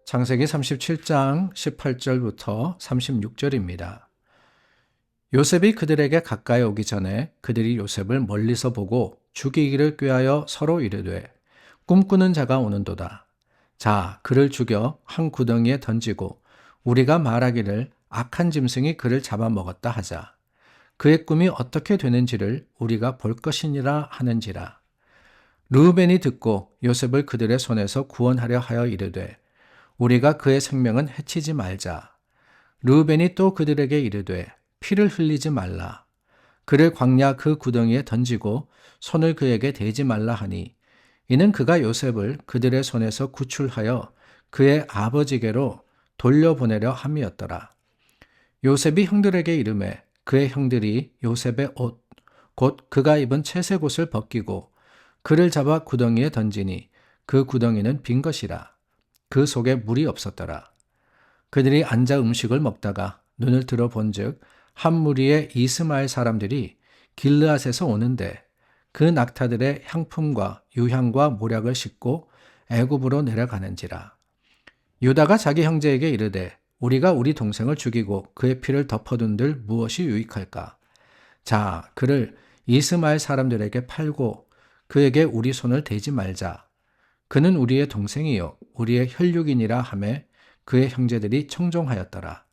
창세기 37장 18절부터 36절입니다. 요셉이 그들에게 가까이 오기 전에 그들이 요셉을 멀리서 보고 죽이기를 꾀하여 서로 이르되 꿈꾸는 자가 오는도다. 자, 그를 죽여 한 구덩이에 던지고 우리가 말하기를 악한 짐승이 그를 잡아먹었다 하자. 그의 꿈이 어떻게 되는지를 우리가 볼 것이니라 하는지라. 르우벤이 듣고 요셉을 그들의 손에서 구원하려 하여 이르되 우리가 그의 생명은 해치지 말자. 르우벤이 또 그들에게 이르되 피를 흘리지 말라. 그를 광야 그 구덩이에 던지고 손을 그에게 대지 말라 하니 이는 그가 요셉을 그들의 손에서 구출하여 그의 아버지께로 돌려보내려 함이었더라. 요셉이 형들에게 이르매 그의 형들이 요셉의 옷, 곧 그가 입은 채색 옷을 벗기고 그를 잡아 구덩이에 던지니 그 구덩이는 빈 것이라. 그 속에 물이 없었더라. 그들이 앉아 음식을 먹다가 눈을 들어 본즉 한 무리의 이스마엘 사람들이 길르앗에서 오는데 그 낙타들의 향품과 유향과 모략을 싣고 애굽으로 내려가는지라. 유다가 자기 형제에게 이르되 우리가 우리 동생을 죽이고 그의 피를 덮어둔들 무엇이 유익할까? 자, 그를 이스마엘 사람들에게 팔고 그에게 우리 손을 대지 말자. 그는 우리의 동생이요 우리의 혈육이니라 하매 그의 형제들이 청종하였더라.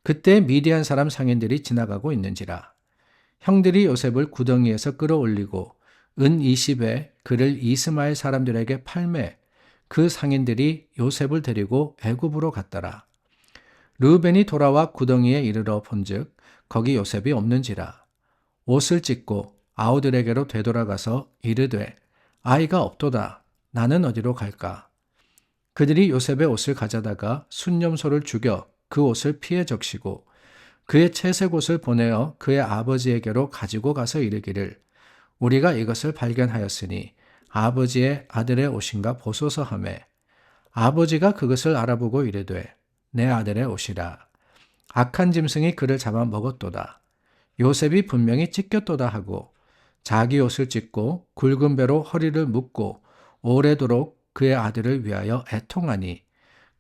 그때 미디안 사람 상인들이 지나가고 있는지라. 형들이 요셉을 구덩이에서 끌어올리고 은 20에 그를 이스마엘 사람들에게 팔매 그 상인들이 요셉을 데리고 애굽으로 갔더라. 르우벤이 돌아와 구덩이에 이르러 본즉 거기 요셉이 없는지라. 옷을 찢고 아우들에게로 되돌아가서 이르되 아이가 없도다. 나는 어디로 갈까? 그들이 요셉의 옷을 가져다가 순념소를 죽여 그 옷을 피에 적시고 그의 채색 옷을 보내어 그의 아버지에게로 가지고 가서 이르기를 우리가 이것을 발견하였으니 아버지의 아들의 옷인가 보소서 하매 아버지가 그것을 알아보고 이르되 내 아들의 옷이라. 악한 짐승이 그를 잡아 먹었도다. 요셉이 분명히 찢겼도다 하고 자기 옷을 찢고 굵은 배로 허리를 묶고 오래도록 그의 아들을 위하여 애통하니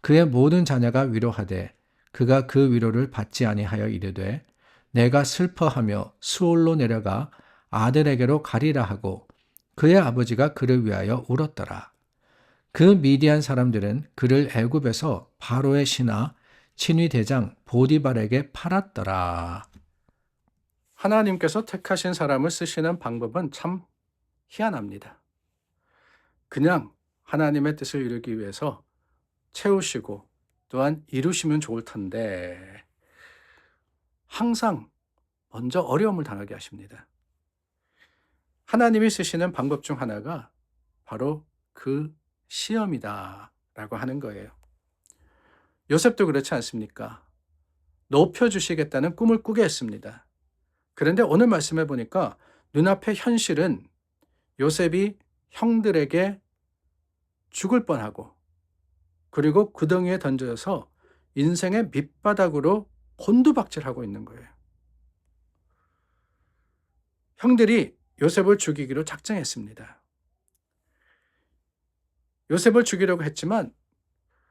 그의 모든 자녀가 위로하되 그가 그 위로를 받지 아니하여 이르되 내가 슬퍼하며 수올로 내려가 아들에게로 가리라 하고 그의 아버지가 그를 위하여 울었더라. 그 미디안 사람들은 그를 애굽에서 바로의 신하 친위 대장 보디발에게 팔았더라. 하나님께서 택하신 사람을 쓰시는 방법은 참 희한합니다. 그냥 하나님의 뜻을 이루기 위해서 채우시고 또한 이루시면 좋을 텐데 항상 먼저 어려움을 당하게 하십니다. 하나님이 쓰시는 방법 중 하나가 바로 그 시험이다 라고 하는 거예요. 요셉도 그렇지 않습니까? 높여주시겠다는 꿈을 꾸게 했습니다. 그런데 오늘 말씀해 보니까 눈앞의 현실은 요셉이 형들에게 죽을 뻔하고 그리고 구덩이에 던져서 인생의 밑바닥으로 곤두박질하고 있는 거예요. 형들이 요셉을 죽이기로 작정했습니다. 요셉을 죽이려고 했지만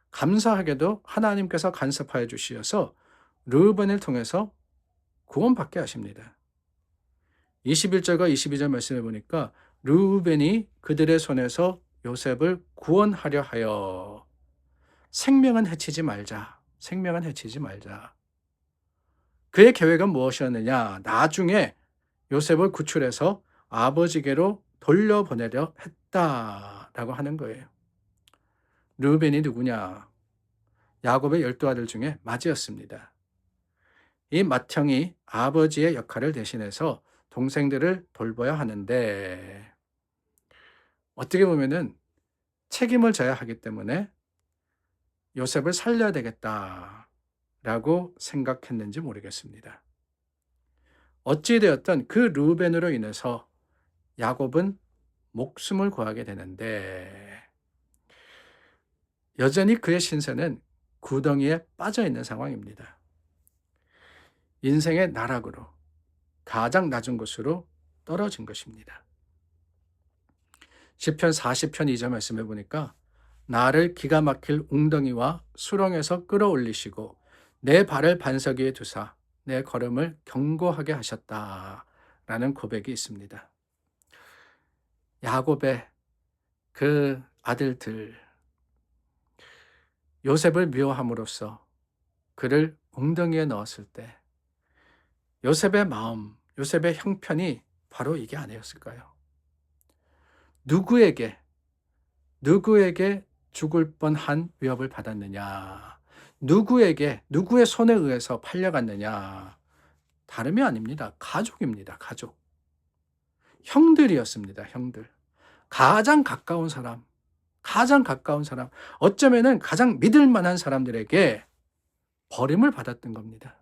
감사하게도 하나님께서 간섭하여 주시어서 르우벤을 통해서 구원받게 하십니다. 21절과 22절 말씀해 보니까 르우벤이 그들의 손에서 요셉을 구원하려 하여 생명은 해치지 말자. 생명은 해치지 말자. 그의 계획은 무엇이었느냐? 나중에 요셉을 구출해서 아버지께로 돌려보내려 했다라고 하는 거예요. 르우벤이 누구냐? 야곱의 12아들 중에 맏이었습니다. 이 맏형이 아버지의 역할을 대신해서 동생들을 돌봐야 하는데 어떻게 보면은 책임을 져야 하기 때문에 요셉을 살려야 되겠다라고 생각했는지 모르겠습니다. 어찌되었든 그 르우벤으로 인해서 야곱은 목숨을 구하게 되는데 여전히 그의 신세는 구덩이에 빠져 있는 상황입니다. 인생의 나락으로 가장 낮은 곳으로 떨어진 것입니다. 시편 40편 2절 말씀해 보니까 나를 기가 막힐 웅덩이와 수렁에서 끌어올리시고 내 발을 반석 위에 두사 내 걸음을 견고하게 하셨다라는 고백이 있습니다. 야곱의 그 아들들 요셉을 미워함으로써 그를 웅덩이에 넣었을 때 요셉의 마음, 요셉의 형편이 바로 이게 아니었을까요? 누구에게 죽을 뻔한 위협을 받았느냐? 누구에게, 누구의 손에 의해서 팔려갔느냐? 다름이 아닙니다. 가족입니다. 가족. 형들이었습니다. 형들. 가장 가까운 사람, 가장 가까운 사람, 어쩌면은 가장 믿을 만한 사람들에게 버림을 받았던 겁니다.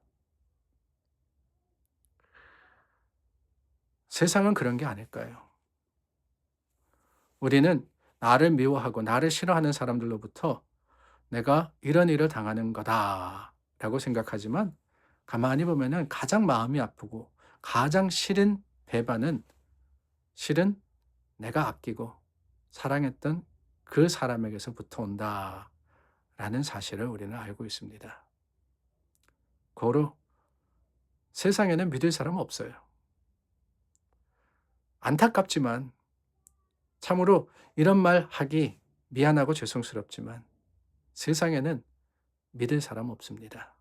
세상은 그런 게 아닐까요? 우리는 나를 미워하고 나를 싫어하는 사람들로부터 내가 이런 일을 당하는 거다라고 생각하지만 가만히 보면은 가장 마음이 아프고 가장 싫은 배반은 실은 내가 아끼고 사랑했던 그 사람에게서부터 온다라는 사실을 우리는 알고 있습니다. 고로 세상에는 믿을 사람 없어요. 안타깝지만 참으로 이런 말 하기 미안하고 죄송스럽지만 세상에는 믿을 사람 없습니다.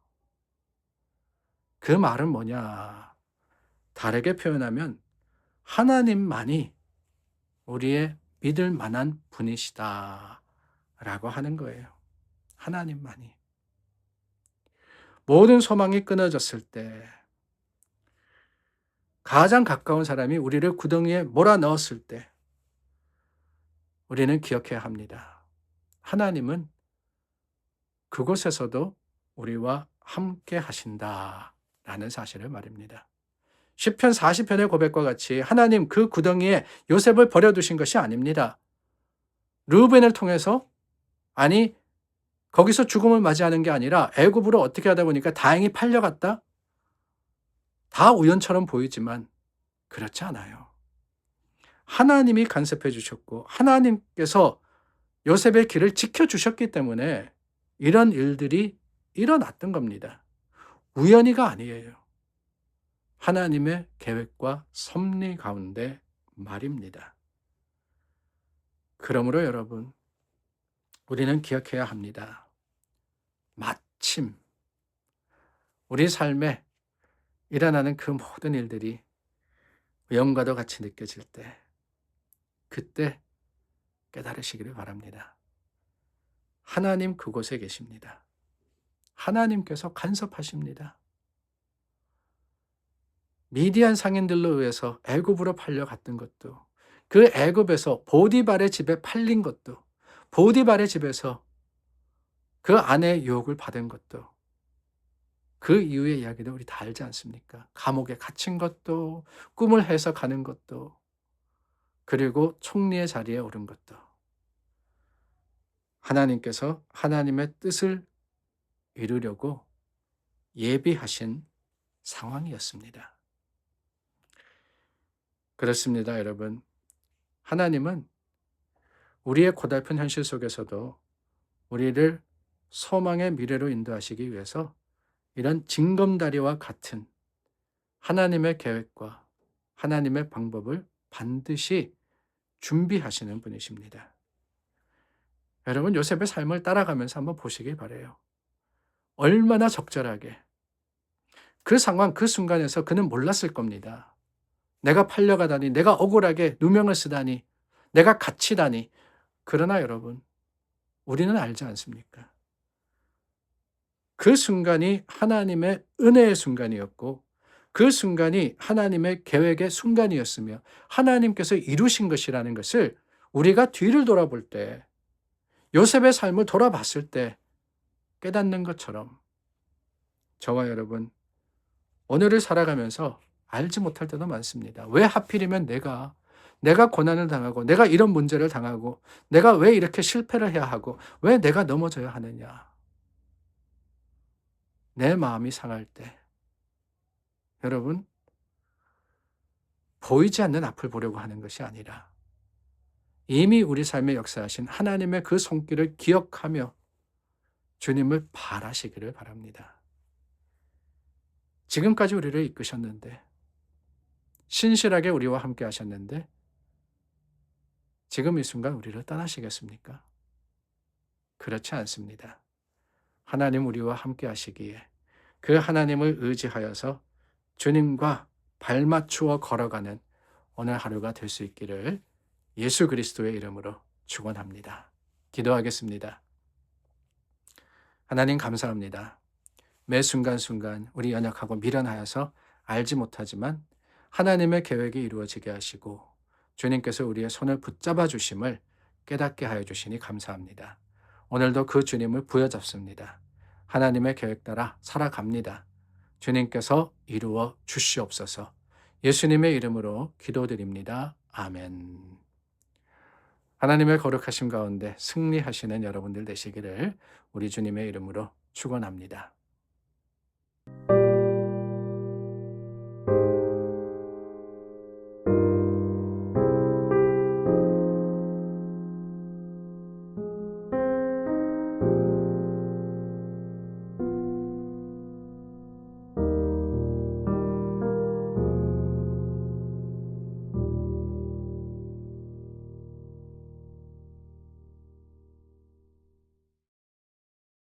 그 말은 뭐냐? 다르게 표현하면 하나님만이 우리의 믿을 만한 분이시다 라고 하는 거예요. 하나님만이. 모든 소망이 끊어졌을 때 가장 가까운 사람이 우리를 구덩이에 몰아넣었을 때 우리는 기억해야 합니다. 하나님은 그곳에서도 우리와 함께 하신다라는 사실을 말입니다. 시편 40편의 고백과 같이 하나님 그 구덩이에 요셉을 버려두신 것이 아닙니다. 르우벤을 통해서 아니 거기서 죽음을 맞이하는 게 아니라 애굽으로 어떻게 하다 보니까 다행히 팔려갔다? 다 우연처럼 보이지만 그렇지 않아요. 하나님이 간섭해 주셨고 하나님께서 요셉의 길을 지켜주셨기 때문에 이런 일들이 일어났던 겁니다. 우연히가 아니에요. 하나님의 계획과 섭리 가운데 말입니다. 그러므로 여러분, 우리는 기억해야 합니다. 마침 우리 삶에 일어나는 그 모든 일들이 우연과도 같이 느껴질 때, 그때 깨달으시기를 바랍니다. 하나님 그곳에 계십니다. 하나님께서 간섭하십니다. 미디안 상인들로 의해서 애굽으로 팔려갔던 것도, 그 애굽에서 보디발의 집에 팔린 것도, 보디발의 집에서 그 아내의 유혹을 받은 것도, 그 이후의 이야기도 우리 다 알지 않습니까? 감옥에 갇힌 것도, 꿈을 해석하는 것도, 그리고 총리의 자리에 오른 것도. 하나님께서 하나님의 뜻을 이루려고 예비하신 상황이었습니다. 그렇습니다, 여러분. 하나님은 우리의 고달픈 현실 속에서도 우리를 소망의 미래로 인도하시기 위해서 이런 징검다리와 같은 하나님의 계획과 하나님의 방법을 반드시 준비하시는 분이십니다. 여러분, 요셉의 삶을 따라가면서 한번 보시길 바라요. 얼마나 적절하게 그 상황, 그 순간에서 그는 몰랐을 겁니다. 내가 팔려가다니, 내가 억울하게 누명을 쓰다니, 내가 갇히다니. 그러나 여러분, 우리는 알지 않습니까? 그 순간이 하나님의 은혜의 순간이었고 그 순간이 하나님의 계획의 순간이었으며 하나님께서 이루신 것이라는 것을 우리가 뒤를 돌아볼 때, 요셉의 삶을 돌아봤을 때 깨닫는 것처럼 저와 여러분, 오늘을 살아가면서 알지 못할 때도 많습니다. 왜 하필이면 내가 고난을 당하고 내가 이런 문제를 당하고 내가 왜 이렇게 실패를 해야 하고 왜 내가 넘어져야 하느냐. 내 마음이 상할 때 여러분, 보이지 않는 앞을 보려고 하는 것이 아니라 이미 우리 삶에 역사하신 하나님의 그 손길을 기억하며 주님을 바라시기를 바랍니다. 지금까지 우리를 이끄셨는데, 신실하게 우리와 함께 하셨는데, 지금 이 순간 우리를 떠나시겠습니까? 그렇지 않습니다. 하나님 우리와 함께 하시기에 그 하나님을 의지하여서 주님과 발맞추어 걸어가는 오늘 하루가 될 수 있기를 예수 그리스도의 이름으로 축원합니다. 기도하겠습니다. 하나님 감사합니다. 매 순간순간 우리 연약하고 미련하여서 알지 못하지만 하나님의 계획이 이루어지게 하시고 주님께서 우리의 손을 붙잡아 주심을 깨닫게 하여 주시니 감사합니다. 오늘도 그 주님을 부여잡습니다. 하나님의 계획 따라 살아갑니다. 주님께서 이루어 주시옵소서. 예수님의 이름으로 기도드립니다. 아멘. 하나님의 거룩하심 가운데 승리하시는 여러분들 되시기를 우리 주님의 이름으로 축원합니다.